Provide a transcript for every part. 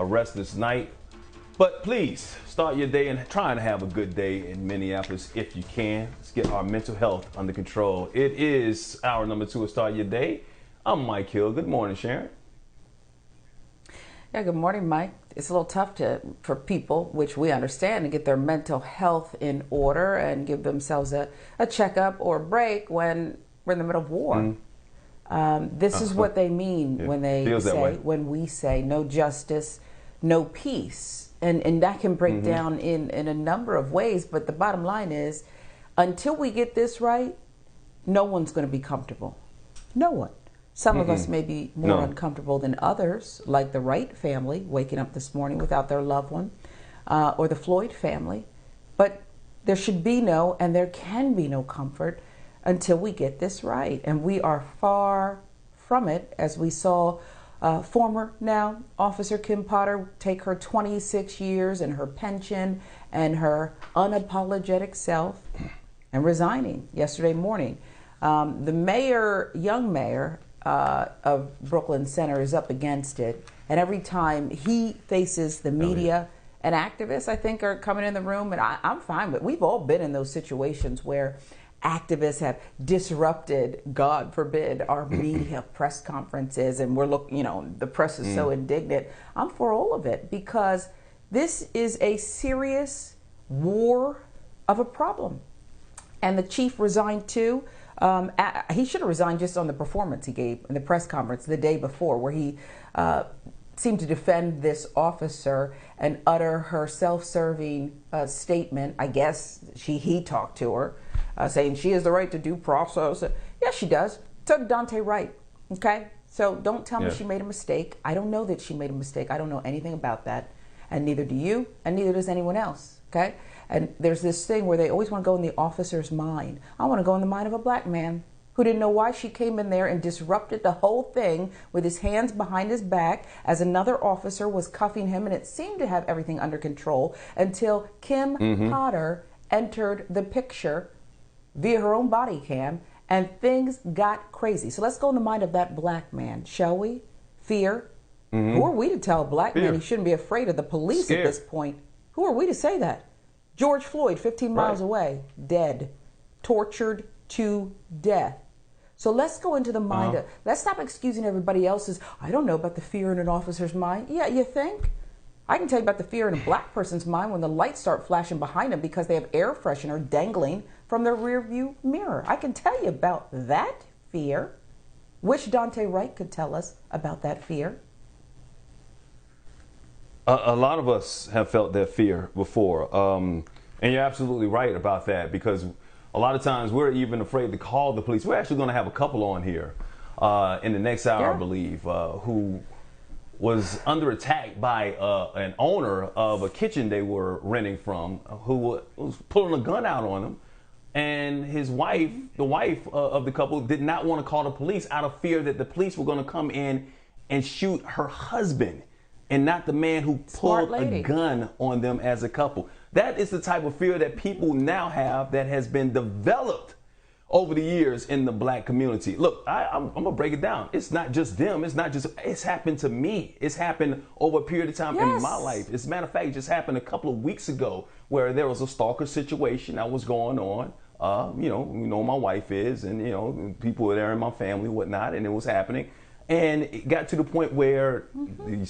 a restless night. But please start your day and try and have a good day in Minneapolis if you can. Let's get our mental health under control. It is hour number 2 of Start Your Day. I'm Mike Hill. Good morning, Sharon. Yeah, good morning, Mike. It's a little tough for people, which we understand, to get their mental health in order and give themselves a checkup or a break when we're in the middle of war. This is what they mean when we say no justice, no peace. And that can break down in a number of ways. But the bottom line is, until we get this right, no one's going to be comfortable. No one. Some of us may be more uncomfortable than others, like the Wright family waking up this morning without their loved one, or the Floyd family. But there should be no, and there can be no comfort until we get this right. And we are far from it, as we saw former now Officer Kim Potter take her 26 years and her pension and her unapologetic self and resigning yesterday morning. The mayor, young mayor of Brooklyn Center, is up against it. And every time he faces the media and activists, I think, are coming in the room, and I'm fine with it. We've all been in those situations where activists have disrupted, God forbid, our media press conferences, and we're the press is so indignant. I'm for all of it, because this is a serious war of a problem. And the chief resigned too. He should have resigned just on the performance he gave in the press conference the day before, where he seemed to defend this officer and utter her self-serving statement. I guess he talked to her, saying she has the right to due process. Yes, she does. So did Daunte Wright. Okay? So don't tell me she made a mistake. I don't know that she made a mistake. I don't know anything about that. And neither do you, and neither does anyone else. Okay? And there's this thing where they always want to go in the officer's mind. I want to go in the mind of a black man who didn't know why she came in there and disrupted the whole thing with his hands behind his back as another officer was cuffing him, and it seemed to have everything under control until Kim Potter entered the picture via her own body cam, and things got crazy. So let's go in the mind of that black man, shall we? Fear. Who are we to tell a black man he shouldn't be afraid of the police at this point? Who are we to say that? George Floyd, 15 miles away, dead, tortured to death. So let's go into the mind of, let's stop excusing everybody else's, I don't know about the fear in an officer's mind. Yeah, you think? I can tell you about the fear in a black person's mind when the lights start flashing behind them because they have air freshener dangling from their rearview mirror. I can tell you about that fear. Wish Daunte Wright could tell us about that fear. A lot of us have felt that fear before. And you're absolutely right about that, because a lot of times we're even afraid to call the police. We're actually going to have a couple on here in the next hour, I believe, who was under attack by an owner of a kitchen they were renting from, who was pulling a gun out on them. And his wife, the wife of the couple, did not want to call the police out of fear that the police were going to come in and shoot her husband, and not the man who pulled a gun on them as a couple. That is the type of fear that people now have that has been developed over the years in the black community. Look, I'm gonna break it down. It's not just them. It's happened to me. It's happened over a period of time in my life. As a matter of fact, it just happened a couple of weeks ago where there was a stalker situation that was going on. You know my wife is, and people were there in my family, whatnot, and it was happening. And it got to the point where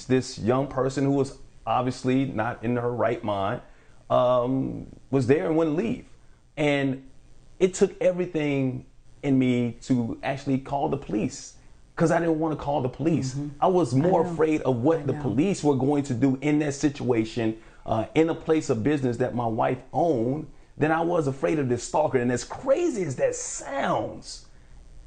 this young person, who was obviously not in her right mind, was there and wouldn't leave. And it took everything in me to actually call the police, because I didn't want to call the police. I was more afraid of what the police were going to do in that situation, in a place of business that my wife owned, than I was afraid of this stalker. And as crazy as that sounds,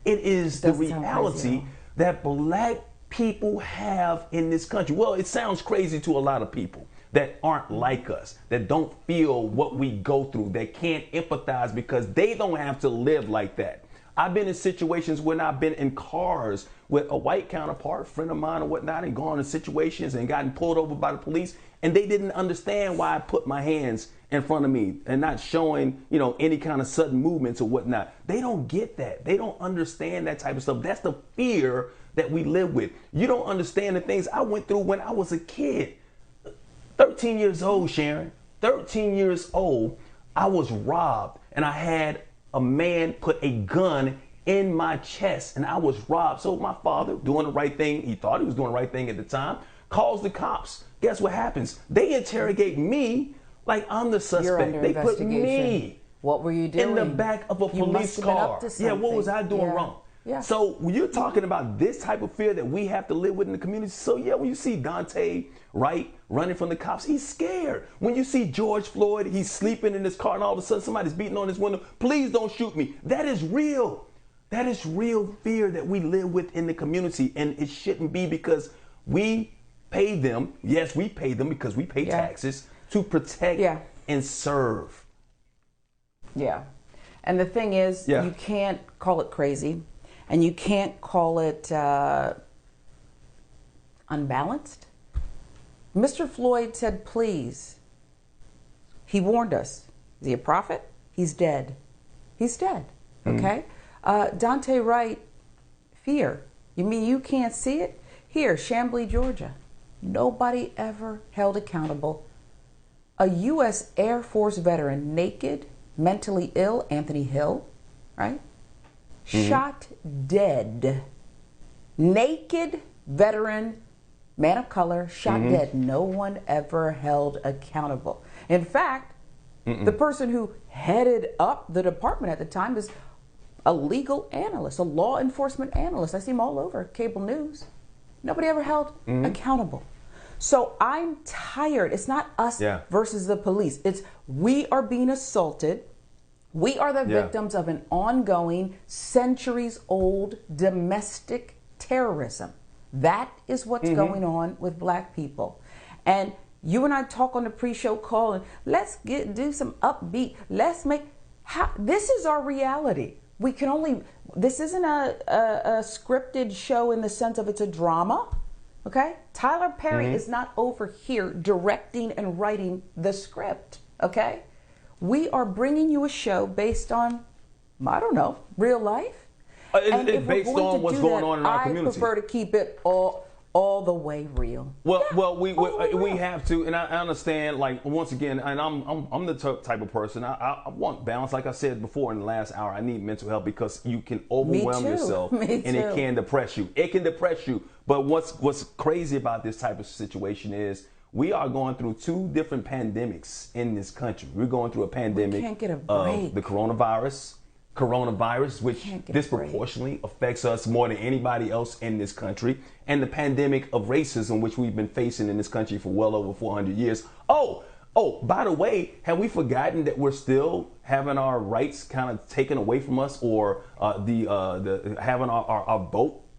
it is the reality that black people have in this country. Well, it sounds crazy to a lot of people that aren't like us, that don't feel what we go through, that can't empathize because they don't have to live like that. I've been in situations when I've been in cars with a white counterpart, friend of mine or whatnot, and gone in situations and gotten pulled over by the police, and they didn't understand why I put my hands in front of me and not showing, any kind of sudden movements or whatnot. They don't get that. They don't understand that type of stuff. That's the fear that we live with. You don't understand the things I went through when I was a kid. 13 years old, Sharon. 13 years old. I was robbed, and I had a man put a gun in my chest, and I was robbed. So my father, doing the right thing, he thought he was doing the right thing at the time, calls the cops. Guess what happens? They interrogate me like I'm the suspect. You're under They put investigation. me What were you doing? in the back of a You police must have been car. up to Yeah, what was something. I doing Yeah. wrong? Yeah. So when you're talking about this type of fear that we have to live with in the community, so yeah, when you see Dante Wright running from the cops, he's scared. When you see George Floyd, he's sleeping in his car and all of a sudden somebody's beating on his window, please don't shoot me. That is real. That is real fear that we live with in the community, and it shouldn't be because we pay them. Yes, we pay them because we pay taxes to protect and serve. Yeah. And the thing is, you can't call it crazy, and you can't call it unbalanced. Mr. Floyd said, please. He warned us. Is he a prophet? He's dead. He's dead. Okay? Dante Wright, fear. You mean you can't see it? Here, Chamblee, Georgia. Nobody ever held accountable. A U.S. Air Force veteran, naked, mentally ill, Anthony Hill, right? Shot dead. Naked veteran, man of color, shot dead. No one ever held accountable. In fact, the person who headed up the department at the time is a legal analyst, a law enforcement analyst. I see him all over cable news. Nobody ever held accountable. So I'm tired. It's not us versus the police. It's we are being assaulted. We are the victims of an ongoing, centuries-old domestic terrorism. That is what's going on with black people. And you and I talk on the pre-show call and let's do some upbeat. Let's make, this is our reality. We can only, this isn't a scripted show in the sense of it's a drama. Okay? Tyler Perry is not over here directing and writing the script. Okay? We are bringing you a show based on, I don't know, real life. It's based on what's going on in our community. I prefer to keep it all the way real. Well, we have to, and I understand. Like once again, and I'm the type of person. I want balance. Like I said before in the last hour, I need mental health because you can overwhelm yourself, and it can depress you. It can depress you. But what's crazy about this type of situation is we are going through two different pandemics in this country. We're going through a pandemic of the coronavirus, which disproportionately affects us more than anybody else in this country, and the pandemic of racism, which we've been facing in this country for well over 400 years. Oh, by the way, have we forgotten that we're still having our rights kind of taken away from us, or having our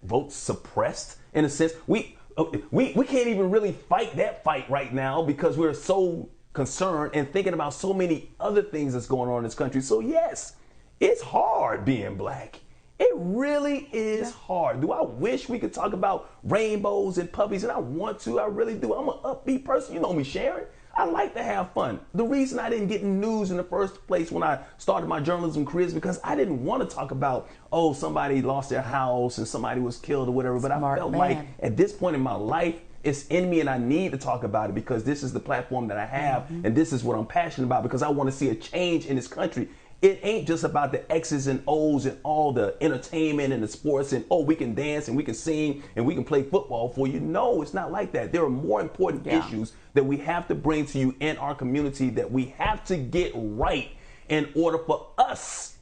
votes suppressed in a sense? We can't even really fight that fight right now because we're so concerned and thinking about so many other things that's going on in this country. So yes, it's hard being black. It really is hard. Do I wish we could talk about rainbows and puppies? And I want to. I really do. I'm an upbeat person. You know me, Sharon. I like to have fun. The reason I didn't get in news in the first place when I started my journalism career is because I didn't want to talk about, somebody lost their house and somebody was killed or whatever. But I felt like at this point in my life, it's in me and I need to talk about it because this is the platform that I have and this is what I'm passionate about because I want to see a change in this country. It ain't just about the X's and O's and all the entertainment and the sports and, we can dance and we can sing and we can play football for you. No, it's not like that. There are more important issues that we have to bring to you in our community that we have to get right in order for us,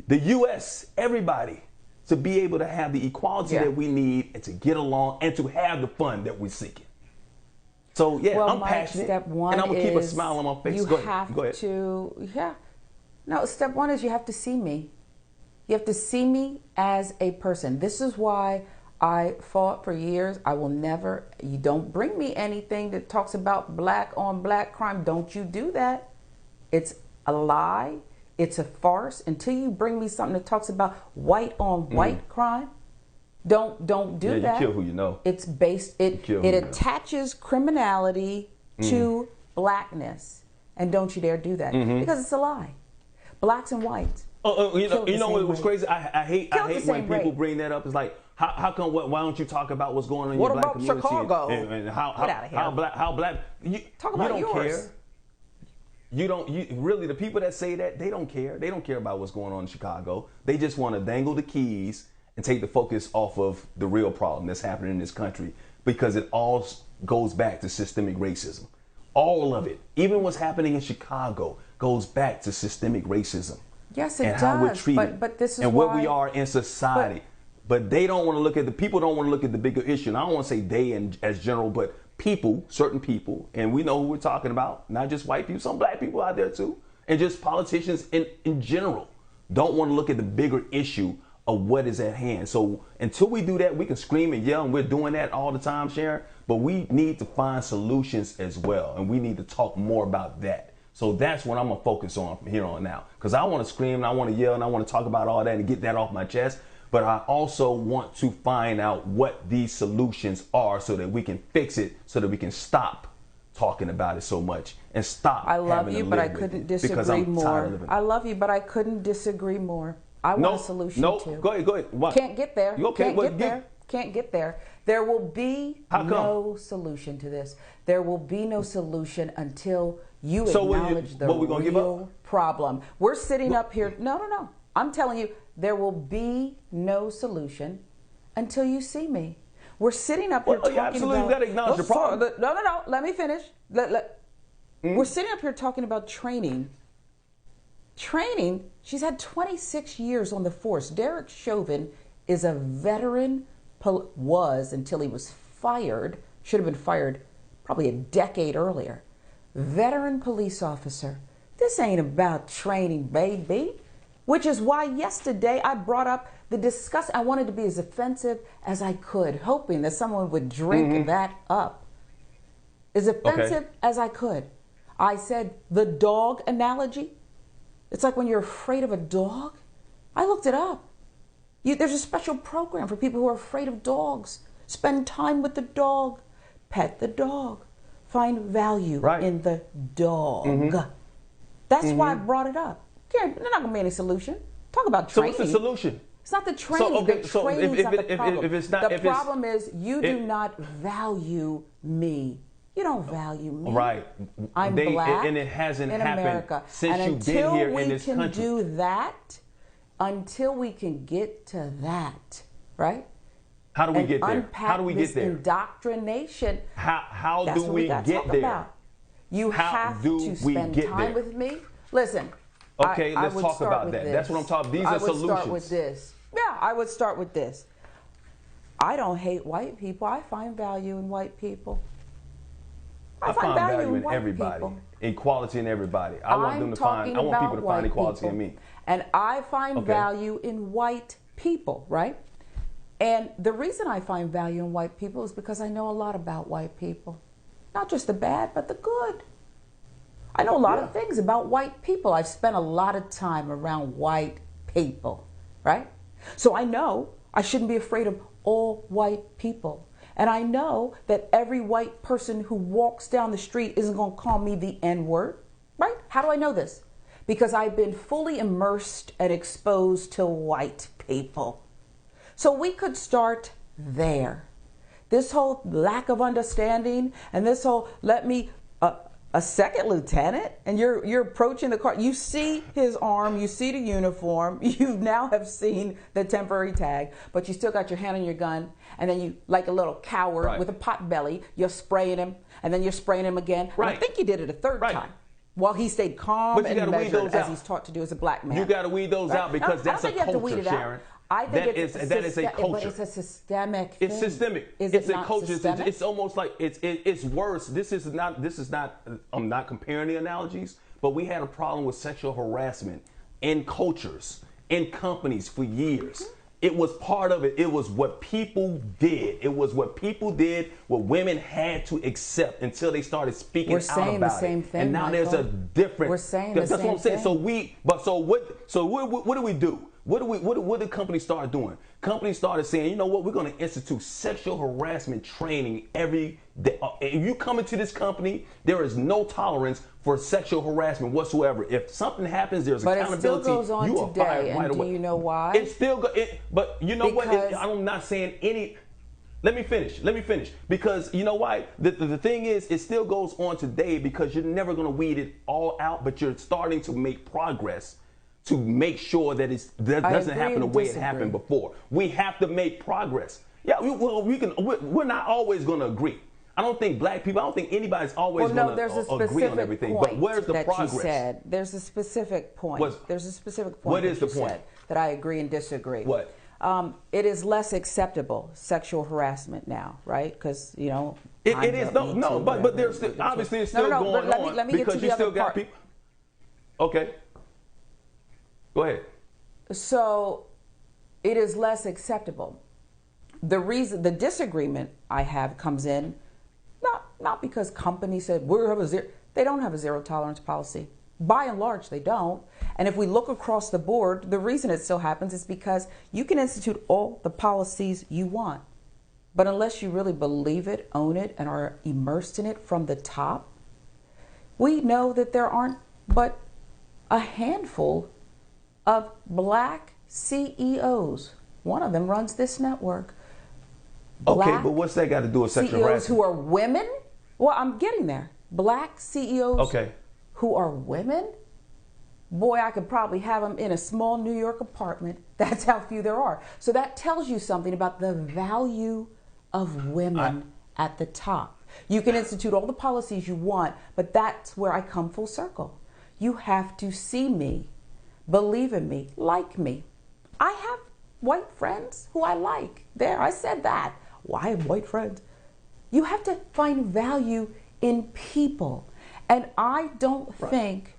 the U.S., everybody, to be able to have the equality that we need and to get along and to have the fun that we're seeking. So, I'm passionate step one and I'm going to keep a smile on my face. Go ahead. No, step one is you have to see me. You have to see me as a person. This is why I fought for years. I will never, you don't bring me anything that talks about black on black crime. Don't you do that. It's a lie. It's a farce. Until you bring me something that talks about white on white crime, don't do that. You kill who you know. It's based, it attaches criminality to blackness. And don't you dare do that because it's a lie. Blacks and whites, You know what was crazy? I hate when people bring that up. It's like, how come? Why don't you talk about what's going on in your black community? What about Chicago? And how black? Talk about you don't yours. care. You really, the people that say that, they don't care. They don't care about what's going on in Chicago. They just want to dangle the keys and take the focus off of the real problem that's happening in this country, because it all goes back to systemic racism. All of it, even what's happening in Chicago, goes back to systemic racism. Yes, it and does. How we're treated, but this is and what we are in society. But they don't want to look at the people. Don't want to look at the bigger issue. And I don't want to say they as general, but people, certain people, and we know who we're talking about. Not just white people, some black people out there too, and just politicians in general don't want to look at the bigger issue of what is at hand. So until we do that, we can scream and yell, and we're doing that all the time, Sharon. But we need to find solutions as well, and we need to talk more about that. So that's what I'm gonna focus on from here on out, because I want to scream and I want to yell and I want to talk about all that and get that off my chest. But I also want to find out what these solutions are so that we can fix it, so that we can stop talking about it so much and stop. I love you, but I couldn't disagree more. I love you, but I couldn't disagree more. I want a solution too. Go ahead. What? Can't get there. Okay, Can't get there. There will be no solution to this. There will be no solution until you acknowledge the real problem. We're sitting up here. No. I'm telling you, there will be no solution until you see me. We're sitting up here talking absolutely. You got to acknowledge the problem. No. Let me finish. We're sitting up here talking about training. She's had 26 years on the force. Derek Chauvin is a veteran, was until he was fired, should have been fired probably a decade earlier. Veteran police officer. This ain't about training, baby. Which is why yesterday I brought up the disgust. I wanted to be as offensive as I could, hoping that someone would drink that up. As offensive as I could. I said the dog analogy. It's like when you're afraid of a dog. I looked it up. There's a special program for people who are afraid of dogs. Spend time with the dog. Pet the dog. Find value in the dog. That's why I brought it up. There's not going to be any solution. Talk about training. So what's the solution? It's not the training. The training's not the problem. The problem is you do not value me. You don't value me. Right. I'm black and it hasn't in happened America. since you've been here in this country. Until we can do that, until we can get to that, right? How do we get there? How do we get there? Indoctrination. How do we get there? You have to spend time with me. Listen. Okay, let's talk about that. That's what I'm talking about. These are solutions. I would start with this. Yeah, I would start with this. I don't hate white people. I find value in white people. I find value in everybody. Equality in everybody. I want people to find equality in me. And I find value in white people, right? And the reason I find value in white people is because I know a lot about white people. Not just the bad, but the good. I know a lot of things about white people. I've spent a lot of time around white people, right? So I know I shouldn't be afraid of all white people. And I know that every white person who walks down the street isn't going to call me the N-word, right? How do I know this? Because I've been fully immersed and exposed to white people. So we could start there. This whole lack of understanding and this whole a second lieutenant, and you're approaching the car. You see his arm, you see the uniform, you now have seen the temporary tag, but you still got your hand on your gun, and then you, like a little coward with a pot belly, you're spraying him, and then you're spraying him again. And I think you did it a third time. While he stayed calm and measured as he's taught to do as a black man. You got to weed those out because that's a culture, Sharon. I think that is a culture. But it's a systemic thing. It's systemic. It's a culture. It's almost like it's worse. This is not. I'm not comparing the analogies, but we had a problem with sexual harassment in cultures, in companies for years. It was part of it. It was what people did. It was what people did, what women had to accept until they started speaking out about it. We're saying the same thing, and now Michael. there's a different. We're saying the same thing. That's what I'm saying. So what do we do? What did companies start doing? Companies started saying, you know what, we're going to institute sexual harassment training every day. If you come into this company, there is no tolerance for sexual harassment whatsoever. If something happens, there's accountability. But it still goes on you are today, fired right and away. do you know why? It still but you know what? I'm not saying any. Let me finish. Because you know why? The thing is, it still goes on today because you're never going to weed it all out, but you're starting to make progress to make sure that that doesn't happen the way it happened before. We have to make progress. Yeah, we're not always going to agree. I don't think black people, I don't think anybody's always going to agree on everything. But where's the progress? You said, there's a specific point. What is the point? That I agree and disagree. What? It is less acceptable, sexual harassment now, right? Because, you know. It is. No, but there's still, obviously it's still going on. Let me get to the other part. People. Okay. Go ahead. So it is less acceptable. The disagreement I have comes in not because companies said they don't have a zero tolerance policy. By and large, they don't. And if we look across the board, the reason it still happens is because you can institute all the policies you want. But unless you really believe it, own it, and are immersed in it from the top, we know that there aren't but a handful of black CEOs. One of them runs this network. Okay, but what's that got to do with sexual harassment? CEOs who are women? Well, I'm getting there. Black CEOs who are women? Boy, I could probably have them in a small New York apartment. That's how few there are. So that tells you something about the value of women at the top. You can institute all the policies you want, but that's where I come full circle. You have to see me, believe in me, like me. I have white friends who I like. There, I said that. Well, I have white friends. You have to find value in people. And I don't think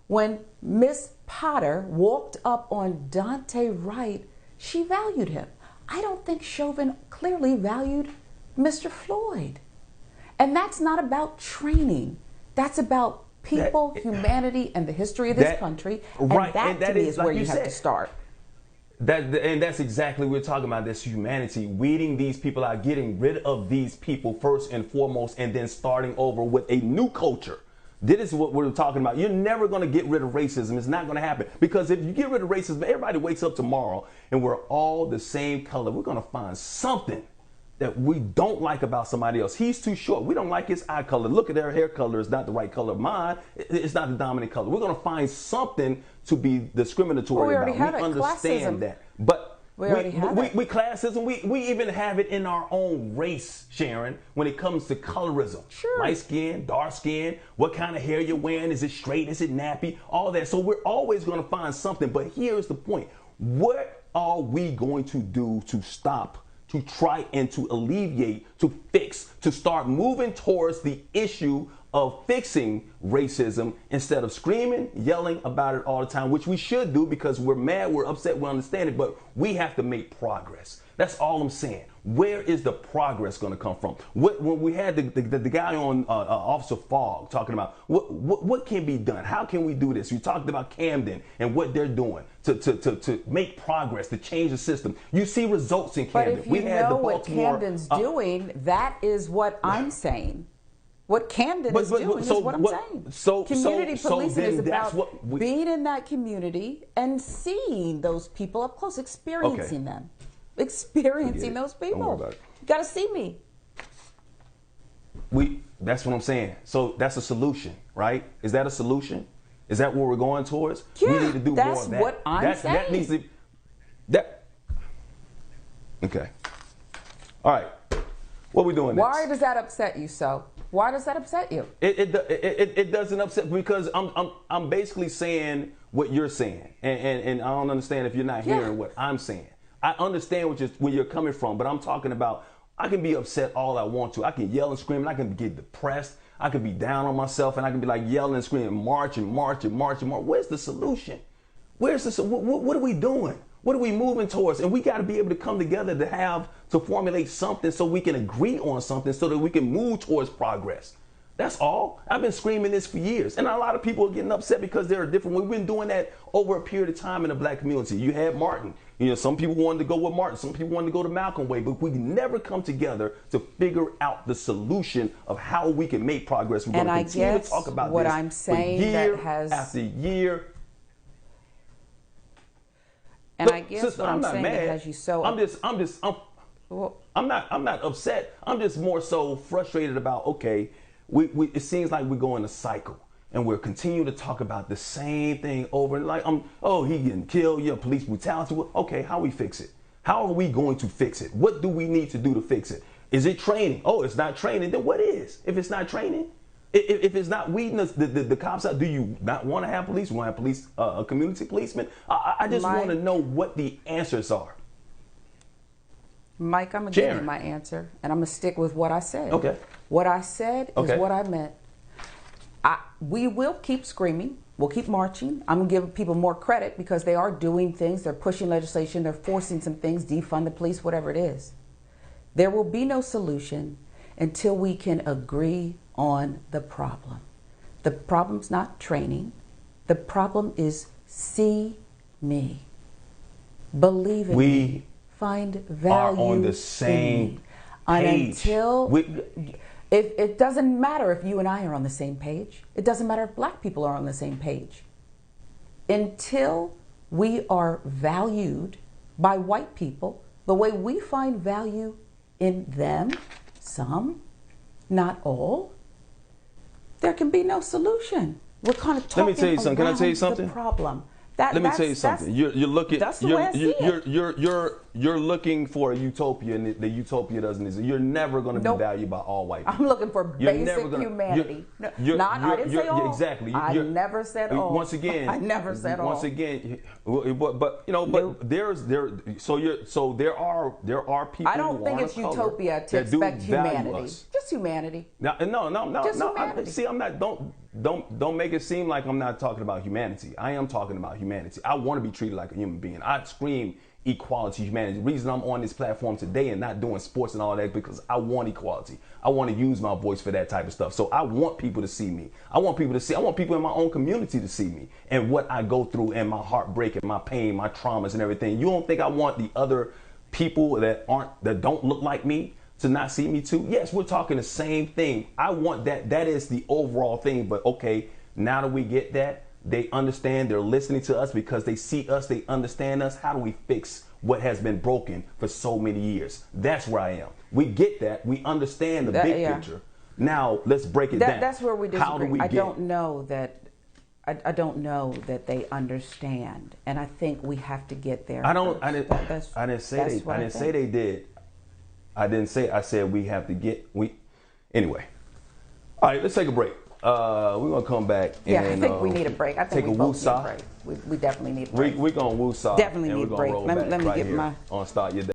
when Miss Potter walked up on Daunte Wright, she valued him. I don't think Chauvin clearly valued Mr. Floyd. And that's not about training. That's about people, humanity, and the history of this country. And that to me is where you have to start. And that's exactly what we're talking about, this humanity, weeding these people out, getting rid of these people first and foremost, and then starting over with a new culture. This is what we're talking about. You're never going to get rid of racism. It's not going to happen. Because if you get rid of racism, everybody wakes up tomorrow and we're all the same color. We're going to find something that we don't like about somebody else. He's too short. We don't like his eye color. Look at their hair color. It's not the right color of mine. It's not the dominant color. We're going to find something to be discriminatory about. We understand that. But we classism, we even have it in our own race, Sharon, when it comes to colorism. Sure. Light skin, dark skin, what kind of hair you're wearing, is it straight, is it nappy, all that. So we're always going to find something. But here's the point. What are we going to do to stop, to try and to alleviate, to fix, to start moving towards the issue of fixing racism instead of screaming, yelling about it all the time, which we should do because we're mad, we're upset, we understand it, but we have to make progress. That's all I'm saying. Where is the progress going to come from? When we had the guy on Officer Fogg talking about what can be done? How can we do this? We talked about Camden and what they're doing to make progress, to change the system. You see results in Camden. But if you know what Camden's doing, that is what I'm saying. What Camden is doing is what I'm saying. Community policing is about being in that community and seeing those people up close, experiencing them. Experiencing those people. Don't worry about it. You got to see me. That's what I'm saying. So that's a solution, right? Is that a solution? Is that what we're going towards? Yeah, we need to do more of that. That's what I'm saying. That needs to. Okay. All right. What are we doing next? Why does that upset you so? Why does that upset you? It doesn't upset because I'm basically saying what you're saying, and I don't understand if you're not hearing what I'm saying. I understand where you're coming from, but I'm talking about I can be upset all I want to. I can yell and scream, and I can get depressed. I can be down on myself, and I can be like yelling and screaming, march and march and march and march. Where's the solution? Where's the what are we doing? What are we moving towards? And we got to be able to come together to formulate something so we can agree on something so that we can move towards progress. That's all. I've been screaming this for years. And a lot of people are getting upset because they're different. We've been doing that over a period of time in the black community. You had Martin. You know, some people wanted to go with Martin. Some people wanted to go to Malcolm way. But we never come together to figure out the solution of how we can make progress. We're going to continue to talk about what this I'm saying for year that has, after year. And Look, I guess sister, what I'm saying mad. that has you so... I'm not upset. I'm just more so frustrated about, okay, it seems like we go in a cycle and we're continuing to talk about the same thing over and like, he getting killed, police brutality. Okay, how we fix it? How are we going to fix it? What do we need to do to fix it? Is it training? Oh, it's not training. Then what is? If it's not training, if it's not weeding the cops out, do you not want to have police? You want to have police, a community policeman? I just want to know what the answers are. Mike, I'm going to give you my answer, and I'm going to stick with what I said. Okay. What I said is what I meant. We will keep screaming. We'll keep marching. I'm going to give people more credit because they are doing things. They're pushing legislation. They're forcing some things, defund the police, whatever it is. There will be no solution until we can agree on the problem. The problem's not training. The problem is see me. Believe in me. Find value are on the same page. If it doesn't matter if you and I are on the same page. It doesn't matter if black people are on the same page. Until we are valued by white people the way we find value in them, some, not all, there can be no solution. We're kind of talking. Let me tell you something. Can I tell you something? The problem. Let me tell you something. You're looking. That's the way I see it. You're looking for a utopia, and the utopia doesn't exist. You're never going to be valued by all white people. I'm looking for basic humanity. I didn't say all. Exactly. I never said all. Once again, I never said all. Once again, but there are people. I don't think it's utopia to expect humanity. Just humanity. No. Just humanity. See, I'm not. Don't make it seem like I'm not talking about humanity. I am talking about humanity. I want to be treated like a human being. I scream equality, humanity. The reason I'm on this platform today and not doing sports and all that because I want equality. I want to use my voice for that type of stuff. So I want people to see me. I want people in my own community to see me and what I go through and my heartbreak and my pain, my traumas and everything. You don't think I want the other people that don't look like me to not see me too? Yes, we're talking the same thing. I want that. That is the overall thing. But okay, now that we get that, they understand, they're listening to us because they see us, they understand us. How do we fix what has been broken for so many years? That's where I am. We get that. We understand the big picture. Now let's break it down. That's where we disagree. How do we I don't know that they understand, and I think we have to get there. I didn't say they did. I said we have to get. Anyway. All right, let's take a break. We're going to come back. Yeah, I think we need a break. I think we both need a break. We definitely need a break. We're going to woo-saw. Definitely need a break. Let me get my... On Start Your Day.